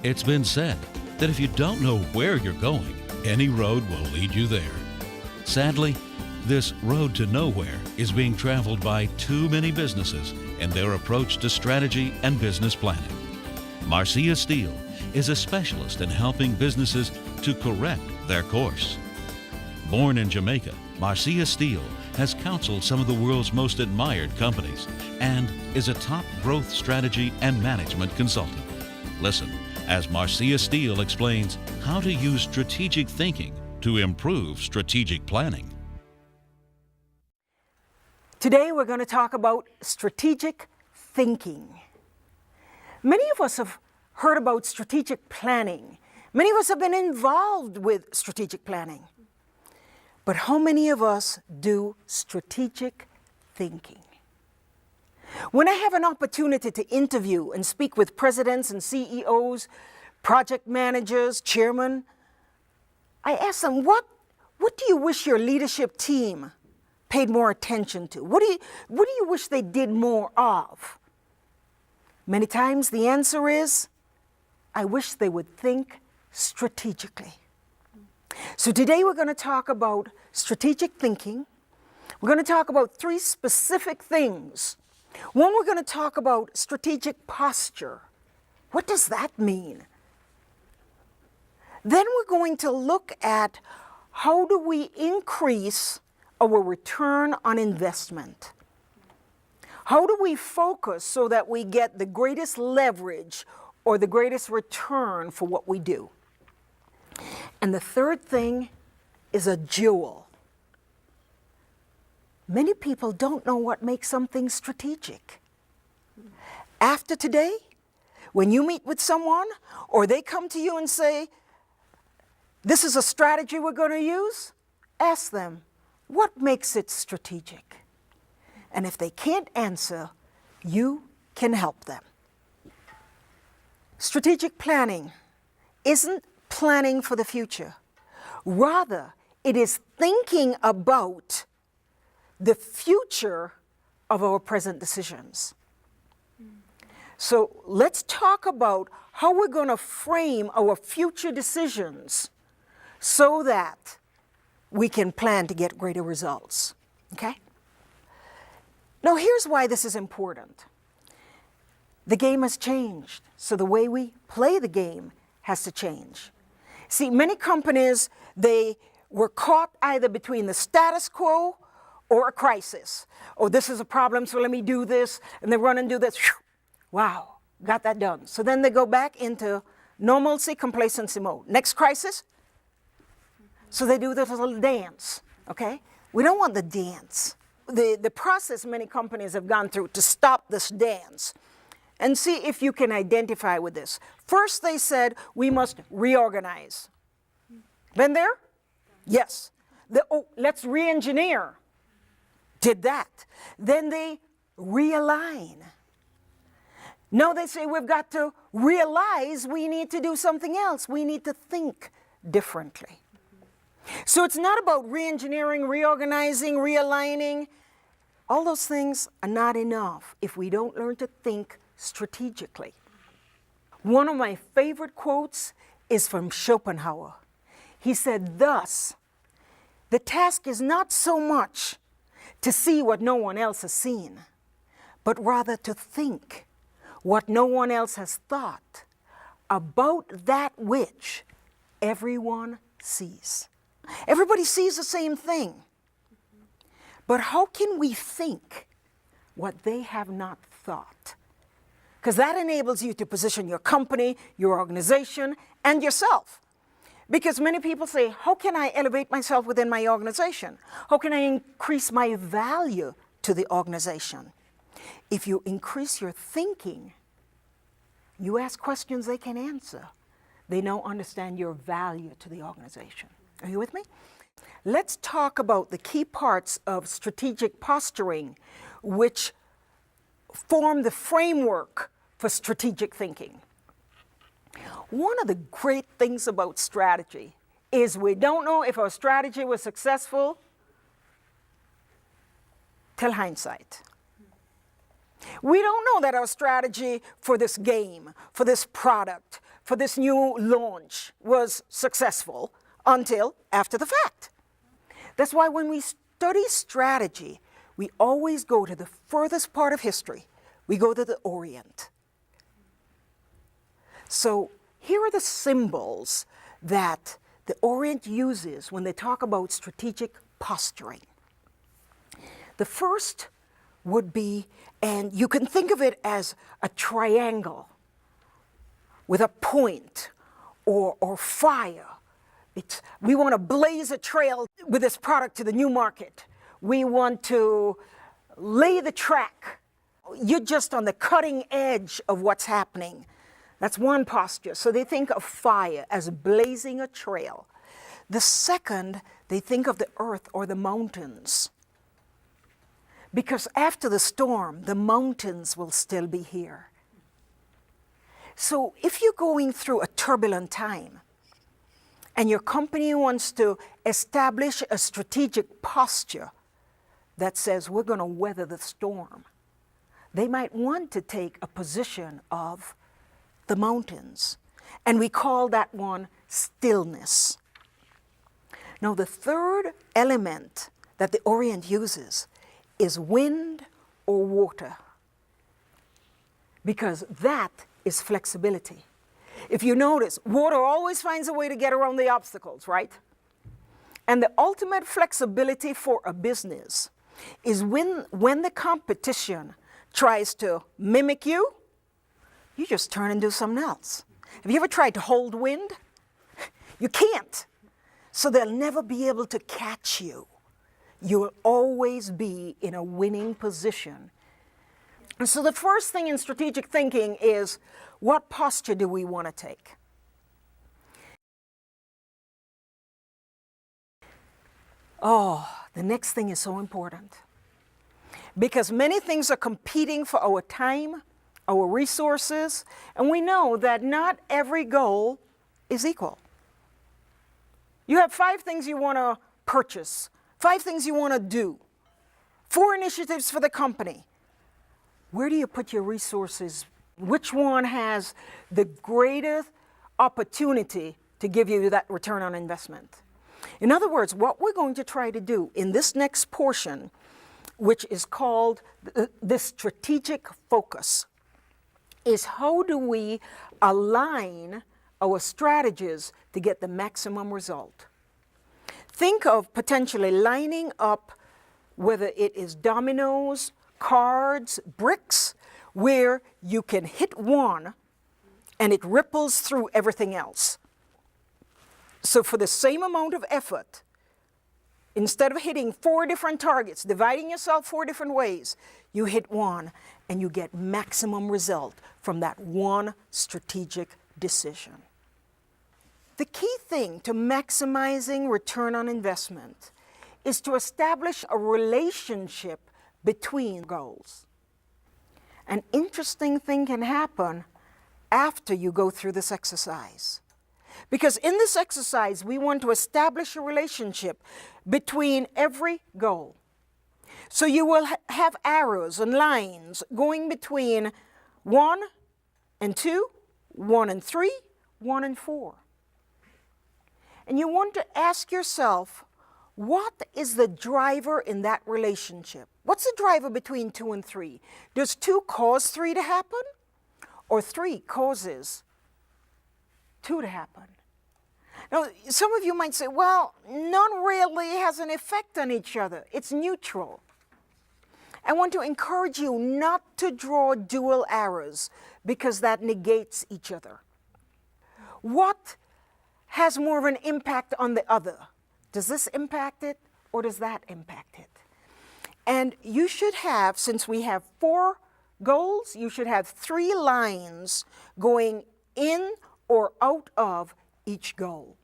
It's been said that if you don't know where you're going, any road will lead you there. Sadly, this road to nowhere is being traveled by too many businesses in their approach to strategy and business planning. Marcia Steele is a specialist in helping businesses to correct their course. Born in Jamaica, Marcia Steele has counseled some of the world's most admired companies and is a top growth strategy and management consultant. Listen as Marcia Steele explains how to use strategic thinking to improve strategic planning. Today we're going to talk about strategic thinking. Many of us have heard about strategic planning. Many of us have been involved with strategic planning. But how many of us do strategic thinking? When I have an opportunity to interview and speak with presidents and CEOs, project managers, chairmen, I ask them, what do you wish your leadership team paid more attention to? What do you wish they did more of? Many times the answer is, I wish they would think strategically. So today we're going to talk about strategic thinking. We're going to talk about 3 specific things. One, we're going to talk about strategic posture. What does that mean? Then we're going to look at how do we increase our return on investment? How do we focus so that we get the greatest leverage or the greatest return for what we do? And the third thing is a jewel. Many people don't know what makes something strategic. After today, when you meet with someone or they come to you and say, this is a strategy we're going to use, ask them, what makes it strategic? And if they can't answer, you can help them. Strategic planning isn't planning for the future. Rather, it is thinking about the future of our present decisions. So let's talk about how we're going to frame our future decisions so that we can plan to get greater results. Okay? Now here's why this is important. The game has changed, so the way we play the game has to change. See, many companies, they were caught either between the status quo or a crisis. Oh, this is a problem, so let me do this, and they run and do this. Wow, got that done. So then they go back into normalcy, complacency mode. Next crisis, so they do this little dance, okay? We don't want the dance. The process many companies have gone through to stop this dance. And see if you can identify with this. First, they said we must reorganize. Been there? Yes. Let's re-engineer. Did that. Then they realign. Now they say we've got to realize we need to do something else. We need to think differently. So it's not about re-engineering, reorganizing, realigning. All those things are not enough if we don't learn to think strategically. One of my favorite quotes is from Schopenhauer. He said, thus, the task is not so much to see what no one else has seen, but rather to think what no one else has thought about that which everyone sees. Everybody sees the same thing. But how can we think what they have not thought? Because that enables you to position your company, your organization, and yourself. Because many people say, how can I elevate myself within my organization? How can I increase my value to the organization? If you increase your thinking, you ask questions they can answer. They now understand your value to the organization. Are you with me? Let's talk about the key parts of strategic posturing, which form the framework for strategic thinking. One of the great things about strategy is we don't know if our strategy was successful till hindsight. We don't know that our strategy for this game, for this product, for this new launch was successful until after the fact. That's why when we study strategy, we always go to the furthest part of history. We go to the Orient. So here are the symbols that the Orient uses when they talk about strategic posturing. The first would be, and you can think of it as a triangle with a point or fire. We want to blaze a trail with this product to the new market. We want to lay the track. You're just on the cutting edge of what's happening. That's one posture. So they think of fire as blazing a trail. The second, they think of the earth or the mountains. Because after the storm, the mountains will still be here. So if you're going through a turbulent time and your company wants to establish a strategic posture that says we're going to weather the storm, they might want to take a position of the mountains. And we call that one stillness. Now, the third element that the Orient uses is wind or water, because that is flexibility. If you notice, water always finds a way to get around the obstacles, right? And the ultimate flexibility for a business is when the competition tries to mimic you, you just turn and do something else. Have you ever tried to hold wind? You can't. So they'll never be able to catch you. You'll always be in a winning position. And so the first thing in strategic thinking is, what posture do we want to take? Oh, the next thing is so important. Because many things are competing for our time, our resources, and we know that not every goal is equal. You have 5 things you want to purchase, 5 things you want to do, 4 initiatives for the company. Where do you put your resources? Which one has the greatest opportunity to give you that return on investment? In other words, what we're going to try to do in this next portion, which is called the strategic focus, is how do we align our strategies to get the maximum result? Think of potentially lining up, whether it is dominoes, cards, bricks, where you can hit one and it ripples through everything else. So for the same amount of effort, instead of hitting 4 different targets, dividing yourself 4 different ways, you hit one and you get maximum result from that one strategic decision. The key thing to maximizing return on investment is to establish a relationship between goals. An interesting thing can happen after you go through this exercise. Because in this exercise, we want to establish a relationship between every goal. So you will have arrows and lines going between 1 and 2, 1 and 3, 1 and 4. And you want to ask yourself, what is the driver in that relationship? What's the driver between 2 and 3? Does 2 cause 3 to happen? Or 3 causes 2 to happen? Now, some of you might say, well, none really has an effect on each other. It's neutral. I want to encourage you not to draw dual arrows because that negates each other. What has more of an impact on the other? Does this impact it or does that impact it? And you should have, since we have 4 goals, you should have 3 lines going in or out of each goal.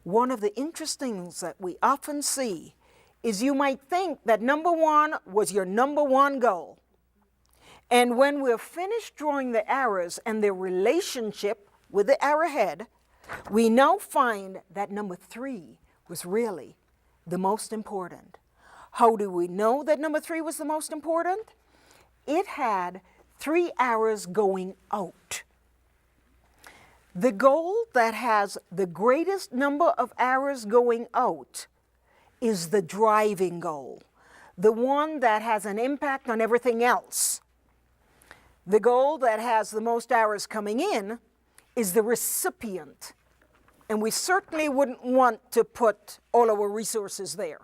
One of the interesting things that we often see is you might think that number 1 was your number 1 goal. And when we're finished drawing the arrows and their relationship with the arrowhead, we now find that number 3 was really the most important. How do we know that number 3 was the most important? It had 3 arrows going out The goal that has the greatest number of hours going out is the driving goal, the one that has an impact on everything else. The goal that has the most hours coming in is the recipient, and we certainly wouldn't want to put all our resources there.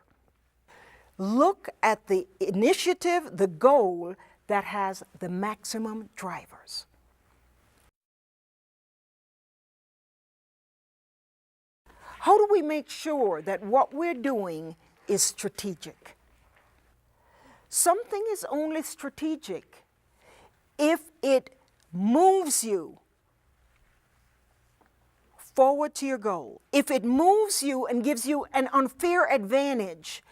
Look at the initiative, the goal that has the maximum drivers. How do we make sure that what we're doing is strategic? Something is only strategic if it moves you forward to your goal, if it moves you and gives you an unfair advantage,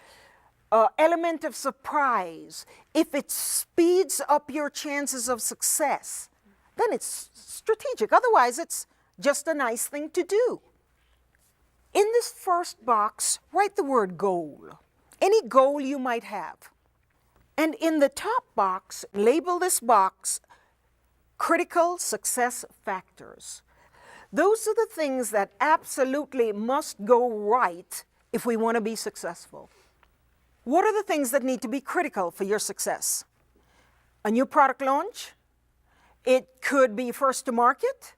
element of surprise, if it speeds up your chances of success, then it's strategic. Otherwise, it's just a nice thing to do. In this first box, write the word goal, any goal you might have. And in the top box, label this box critical success factors. Those are the things that absolutely must go right if we want to be successful. What are the things that need to be critical for your success? A new product launch? It could be first to market.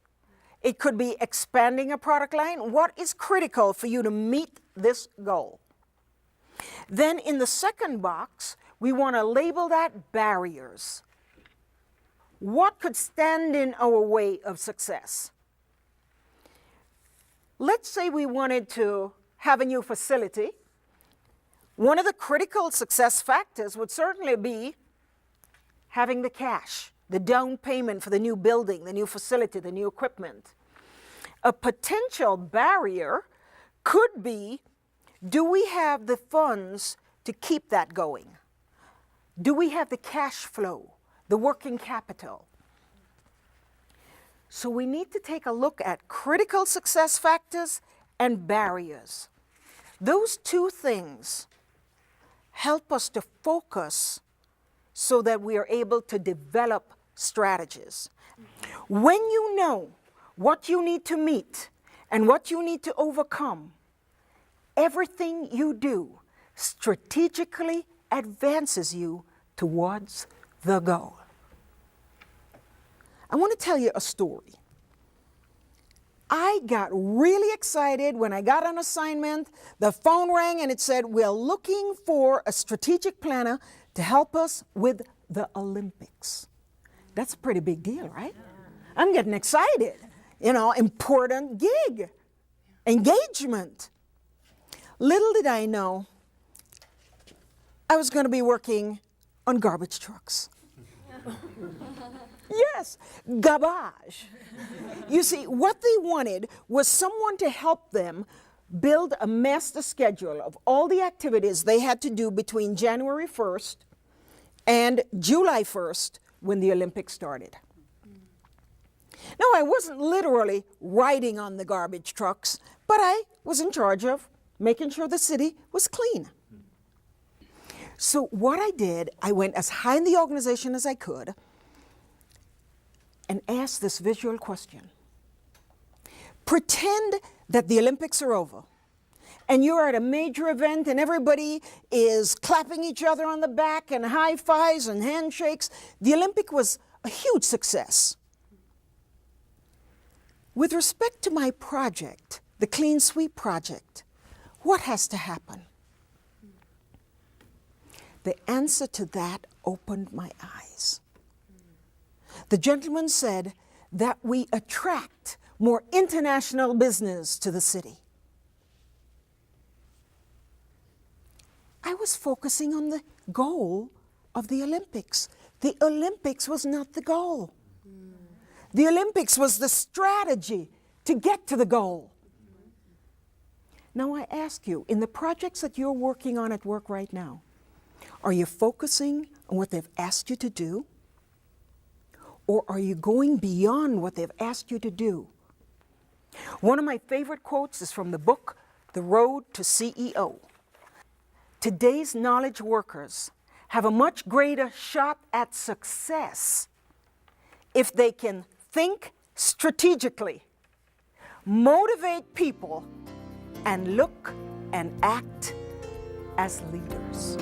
It could be expanding a product line. What is critical for you to meet this goal? Then in the second box, we want to label that barriers. What could stand in our way of success? Let's say we wanted to have a new facility. One of the critical success factors would certainly be having the cash, the down payment for the new building, the new facility, the new equipment. A potential barrier could be, do we have the funds to keep that going? Do we have the cash flow, the working capital? So we need to take a look at critical success factors and barriers. Those two things help us to focus so that we are able to develop strategies. When you know what you need to meet and what you need to overcome, everything you do strategically advances you towards the goal. I want to tell you a story. I got really excited when I got an assignment. The phone rang and it said, we're looking for a strategic planner to help us with the Olympics. That's a pretty big deal, right? I'm getting excited. You know, important gig, engagement. Little did I know, I was going to be working on garbage trucks. Yes, garbage. You see, what they wanted was someone to help them build a master schedule of all the activities they had to do between January 1st and July 1st when the Olympics started. Now, I wasn't literally riding on the garbage trucks, but I was in charge of making sure the city was clean. So what I did, I went as high in the organization as I could and asked this visual question. Pretend that the Olympics are over and you're at a major event and everybody is clapping each other on the back and high fives and handshakes. The Olympic was a huge success. With respect to my project, the Clean Sweep project, what has to happen? The answer to that opened my eyes. The gentleman said that we attract more international business to the city. I was focusing on the goal of the Olympics. The Olympics was not the goal. The Olympics was the strategy to get to the goal. Now I ask you, in the projects that you're working on at work right now, are you focusing on what they've asked you to do? Or are you going beyond what they've asked you to do? One of my favorite quotes is from the book, The Road to CEO. Today's knowledge workers have a much greater shot at success if they can think strategically motivate people, and look and act as leaders.